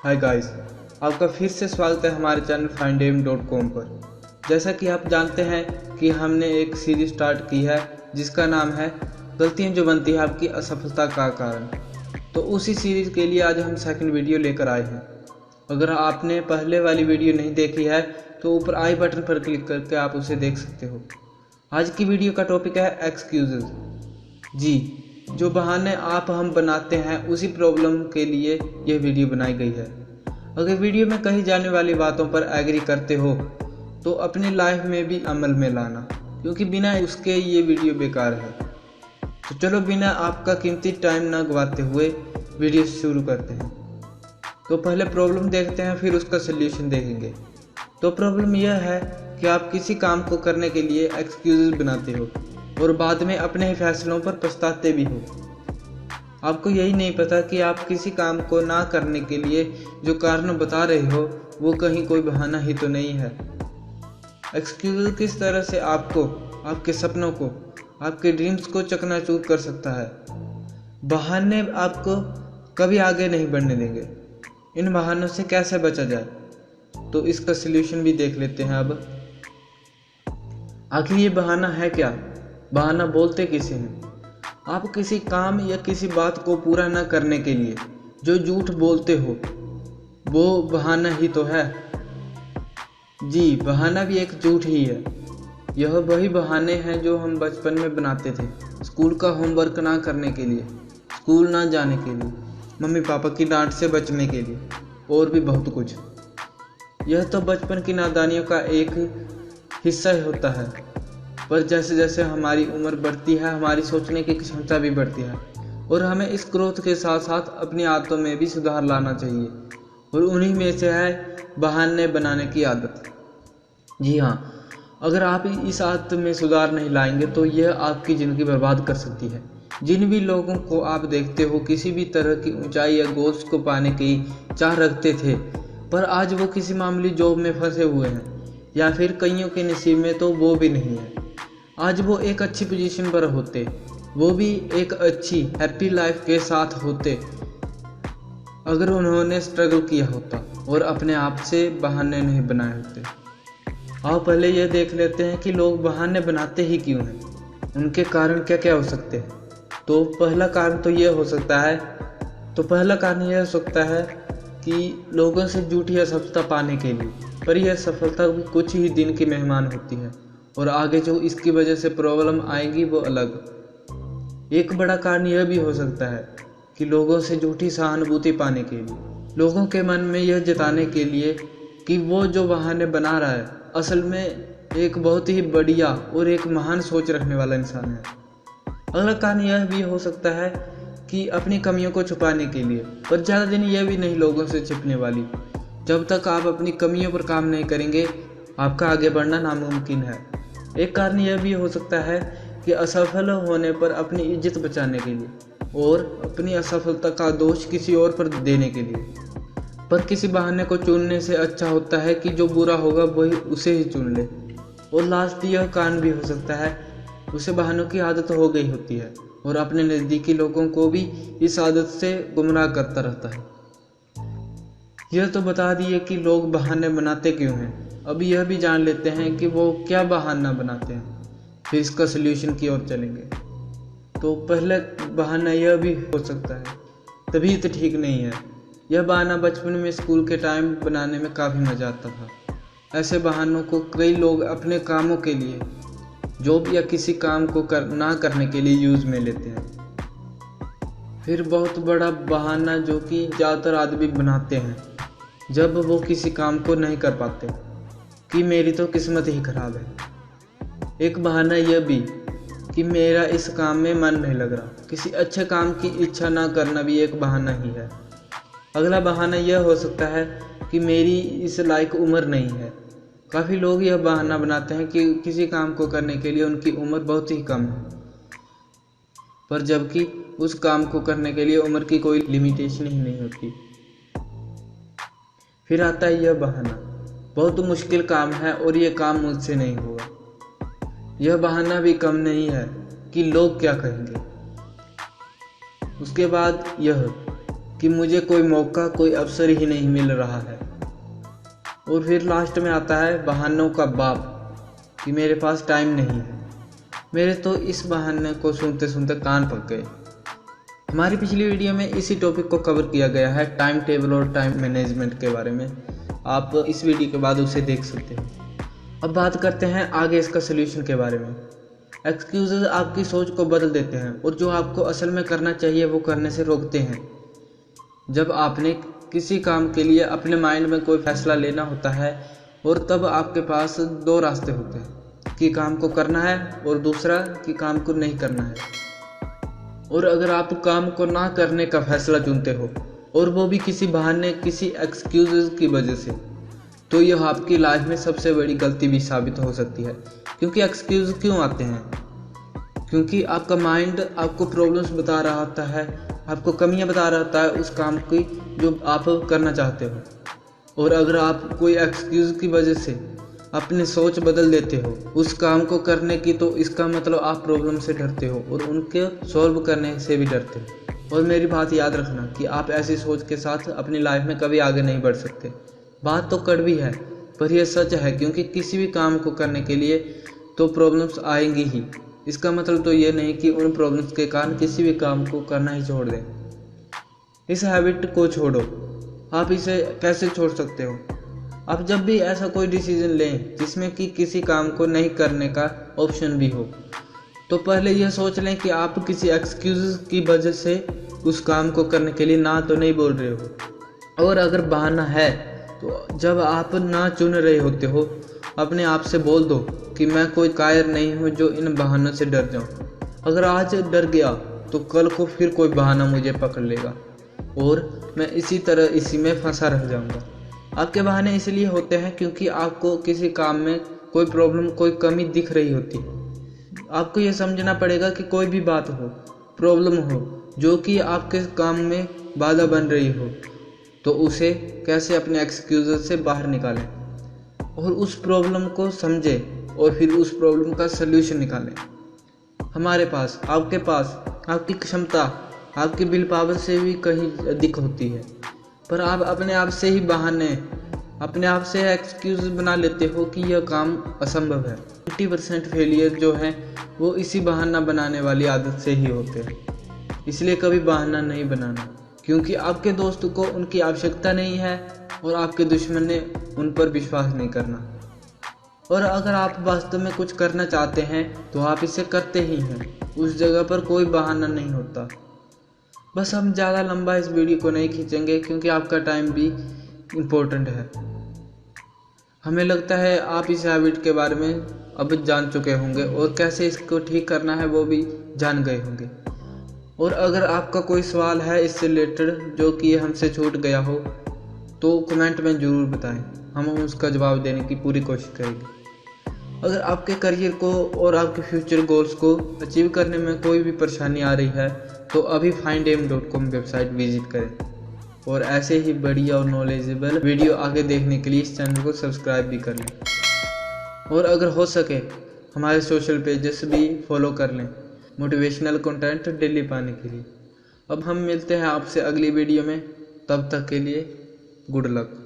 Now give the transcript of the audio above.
Hi guys, आपका फिर से स्वागत है हमारे चैनल findaim.com पर। जैसा कि आप जानते हैं कि हमने एक सीरीज स्टार्ट की है जिसका नाम है गलतियां जो बनती है आपकी असफलता का कारण। तो उसी सीरीज के लिए आज हम सेकंड वीडियो लेकर आए हैं। अगर आपने पहले वाली वीडियो नहीं देखी है तो ऊपर आई बटन पर क्लिक करके आप उसे देख सकते हो। आज की वीडियो का टॉपिक है एक्सक्यूजेज। जी, जो बहाने आप हम बनाते हैं उसी प्रॉब्लम के लिए यह वीडियो बनाई गई है। अगर वीडियो में कही जाने वाली बातों पर एग्री करते हो तो अपनी लाइफ में भी अमल में लाना, क्योंकि बिना उसके ये वीडियो बेकार है। तो चलो बिना आपका कीमती टाइम ना गवाते हुए वीडियो शुरू करते हैं। तो पहले प्रॉब्लम देखते हैं, फिर उसका सल्यूशन देखेंगे। तो प्रॉब्लम यह है कि आप किसी काम को करने के लिए एक्सक्यूजेज बनाते हो और बाद में अपने ही फैसलों पर पछताते भी हो। आपको यही नहीं पता कि आप किसी काम को ना करने के लिए जो कारण बता रहे हो वो कहीं कोई बहाना ही तो नहीं है। एक्सक्यूज किस तरह से आपको, आपके सपनों को, आपके ड्रीम्स को चकनाचूर कर सकता है। बहाने आपको कभी आगे नहीं बढ़ने देंगे। इन बहानों से कैसे बचा जाए, तो इसका सलूशन भी देख लेते हैं। अब आखिर ये बहाना है क्या? बहाना बोलते किसे हैं? आप किसी काम या किसी बात को पूरा न करने के लिए जो झूठ बोलते हो वो बहाना ही तो है। जी, बहाना भी एक झूठ ही है। यह वही बहाने हैं जो हम बचपन में बनाते थे, स्कूल का होमवर्क ना करने के लिए, स्कूल ना जाने के लिए, मम्मी पापा की डांट से बचने के लिए और भी बहुत कुछ। यह तो बचपन की नादानियों का एक हिस्सा होता है, पर जैसे जैसे हमारी उम्र बढ़ती है हमारी सोचने की क्षमता भी बढ़ती है और हमें इस ग्रोथ के साथ साथ अपनी आदतों में भी सुधार लाना चाहिए, और उन्हीं में से है बहाने बनाने की आदत। जी हाँ, अगर आप इस आदत में सुधार नहीं लाएंगे तो यह आपकी ज़िंदगी बर्बाद कर सकती है। जिन भी लोगों को आप देखते हो किसी भी तरह की ऊंचाई या गोल्स को पाने की चाह रखते थे, पर आज वो किसी मामूली जॉब में फंसे हुए हैं, या फिर कईयों के नसीब में तो वो भी नहीं है। आज वो एक अच्छी पोजीशन पर होते, वो भी एक अच्छी हैप्पी लाइफ के साथ होते अगर उन्होंने स्ट्रगल किया होता और अपने आप से बहाने नहीं बनाए होते। आओ पहले यह देख लेते हैं कि लोग बहाने बनाते ही क्यों हैं, उनके कारण क्या क्या हो सकते हैं। तो पहला कारण यह हो सकता है कि लोगों से झूठी असफलता पाने के लिए, पर यह सफलता भी कुछ ही दिन की मेहमान होती है और आगे जो इसकी वजह से प्रॉब्लम आएगी वो अलग। एक बड़ा कारण यह भी हो सकता है कि लोगों से झूठी सहानुभूति पाने के लिए, लोगों के मन में यह जताने के लिए कि वो जो बहाने बना रहा है असल में एक बहुत ही बढ़िया और एक महान सोच रखने वाला इंसान है। अगला कारण यह भी हो सकता है कि अपनी कमियों को छुपाने के लिए, पर ज़्यादा दिन यह भी नहीं लोगों से छिपने वाली। जब तक आप अपनी कमियों पर काम नहीं करेंगे आपका आगे बढ़ना नामुमकिन है। एक कारण यह भी हो सकता है कि असफल होने पर अपनी इज्जत बचाने के लिए और अपनी असफलता का दोष किसी और पर देने के लिए, पर किसी बहाने को चुनने से अच्छा होता है कि जो बुरा होगा वही उसे ही चुन ले। और लास्ट यह कारण भी हो सकता है उसे बहानों की आदत हो गई होती है और अपने नज़दीकी लोगों को भी इस आदत से गुमराह करता रहता है। यह तो बता दिए कि लोग बहाने बनाते क्यों हैं, अब यह भी जान लेते हैं कि वो क्या बहाना बनाते हैं, फिर इसका सल्यूशन की ओर चलेंगे। तो पहले बहाना यह भी हो सकता है तबीयत ठीक नहीं है। यह बहाना बचपन में स्कूल के टाइम बनाने में काफ़ी मज़ा आता था। ऐसे बहानों को कई लोग अपने कामों के लिए, जॉब या किसी काम को ना करने के लिए यूज़ में लेते हैं। फिर बहुत बड़ा बहाना जो कि ज़्यादातर आदमी बनाते हैं जब वो किसी काम को नहीं कर पाते, कि मेरी तो किस्मत ही खराब है। एक बहाना यह भी कि मेरा इस काम में मन नहीं लग रहा। किसी अच्छे काम की इच्छा ना करना भी एक बहाना ही है। अगला बहाना यह हो सकता है कि मेरी इस लायक उम्र नहीं है। काफ़ी लोग यह बहाना बनाते हैं कि किसी काम को करने के लिए उनकी उम्र बहुत ही कम है, पर जबकि उस काम को करने के लिए उम्र की कोई लिमिटेशन ही नहीं होती। फिर आता है यह बहाना, बहुत मुश्किल काम है और यह काम मुझसे नहीं होगा। यह बहाना भी कम नहीं है कि लोग क्या कहेंगे। उसके बाद यह कि मुझे कोई मौका, कोई अवसर ही नहीं मिल रहा है। और फिर लास्ट में आता है बहानों का बाप कि मेरे पास टाइम नहीं है। मेरे तो इस बहाने को सुनते सुनते कान पक गए। हमारी पिछली वीडियो में इसी टॉपिक को कवर किया गया है, टाइम टेबल और टाइम मैनेजमेंट के बारे में। आप इस वीडियो के बाद उसे देख सकते हैं। अब बात करते हैं आगे इसका सोल्यूशन के बारे में। एक्सक्यूजेज आपकी सोच को बदल देते हैं और जो आपको असल में करना चाहिए वो करने से रोकते हैं। जब आपने किसी काम के लिए अपने माइंड में कोई फैसला लेना होता है और तब आपके पास दो रास्ते होते हैं कि काम को करना है और दूसरा कि काम को नहीं करना है। और अगर आप काम को ना करने का फैसला चुनते हो और वो भी किसी बहाने, किसी एक्सक्यूजेज की वजह से, तो यह आपकी लाइफ में सबसे बड़ी गलती भी साबित हो सकती है। क्योंकि एक्सक्यूज क्यों आते हैं? क्योंकि आपका माइंड आपको प्रॉब्लम्स बता रहा होता है, आपको कमियां बता रहा होता है उस काम की जो आप करना चाहते हो। और अगर आप कोई एक्सक्यूज की वजह से अपनी सोच बदल देते हो उस काम को करने की, तो इसका मतलब आप प्रॉब्लम से डरते हो और उनके सॉल्व करने से भी डरते हो। और मेरी बात याद रखना कि आप ऐसी सोच के साथ अपनी लाइफ में कभी आगे नहीं बढ़ सकते। बात तो कड़वी है पर यह सच है, क्योंकि किसी भी काम को करने के लिए तो प्रॉब्लम्स आएंगी ही। इसका मतलब तो ये नहीं कि उन प्रॉब्लम्स के कारण किसी भी काम को करना ही छोड़ दें। इस हैबिट को छोड़ो। आप इसे कैसे छोड़ सकते हो? आप जब भी ऐसा कोई डिसीजन लें जिसमें कि किसी काम को नहीं करने का ऑप्शन भी हो, तो पहले यह सोच लें कि आप किसी एक्सक्यूज की वजह से उस काम को करने के लिए ना तो नहीं बोल रहे हो। और अगर बहाना है तो जब आप ना चुन रहे होते हो अपने आप से बोल दो कि मैं कोई कायर नहीं हूँ जो इन बहानों से डर जाऊँ। अगर आज डर गया तो कल को फिर कोई बहाना मुझे पकड़ लेगा और मैं इसी तरह इसी में फंसा रह जाऊँगा। आपके बहाने इसलिए होते हैं क्योंकि आपको किसी काम में कोई प्रॉब्लम, कोई कमी दिख रही होती है। आपको यह समझना पड़ेगा कि कोई भी बात हो, प्रॉब्लम हो जो कि आपके काम में बाधा बन रही हो, तो उसे कैसे अपने एक्सक्यूज़ से बाहर निकालें और उस प्रॉब्लम को समझें और फिर उस प्रॉब्लम का सल्यूशन निकालें। हमारे पास, आपके पास, आपकी क्षमता आपकी विल पावर से भी कहीं अधिक होती है, पर आप अपने आप से ही बहाने, अपने आप से एक्सक्यूज बना लेते हो कि यह काम असंभव है। 50% फेलियर जो है वो इसी बहाना बनाने वाली आदत से ही होते हैं। इसलिए कभी बहाना नहीं बनाना, क्योंकि आपके दोस्त को उनकी आवश्यकता नहीं है और आपके दुश्मन ने उन पर विश्वास नहीं करना। और अगर आप वास्तव में कुछ करना चाहते हैं तो आप इसे करते ही हैं। उस जगह पर कोई बहाना नहीं होता। बस हम ज़्यादा लंबा इस वीडियो को नहीं खींचेंगे क्योंकि आपका टाइम भी इम्पोर्टेंट है। हमें लगता है आप इस हैबिट के बारे में अब जान चुके होंगे और कैसे इसको ठीक करना है वो भी जान गए होंगे। और अगर आपका कोई सवाल है इससे रिलेटेड जो कि हमसे छूट गया हो तो कमेंट में ज़रूर बताएं, हम उसका जवाब देने की पूरी कोशिश करेंगे। अगर आपके करियर को और आपके फ्यूचर गोल्स को अचीव करने में कोई भी परेशानी आ रही है तो अभी findaim.com वेबसाइट विजिट करें और ऐसे ही बढ़िया और नॉलेजेबल वीडियो आगे देखने के लिए इस चैनल को सब्सक्राइब भी कर लें। और अगर हो सके हमारे सोशल पेजेस भी फॉलो कर लें मोटिवेशनल कंटेंट डेली पाने के लिए। अब हम मिलते हैं आपसे अगली वीडियो में, तब तक के लिए गुड लक।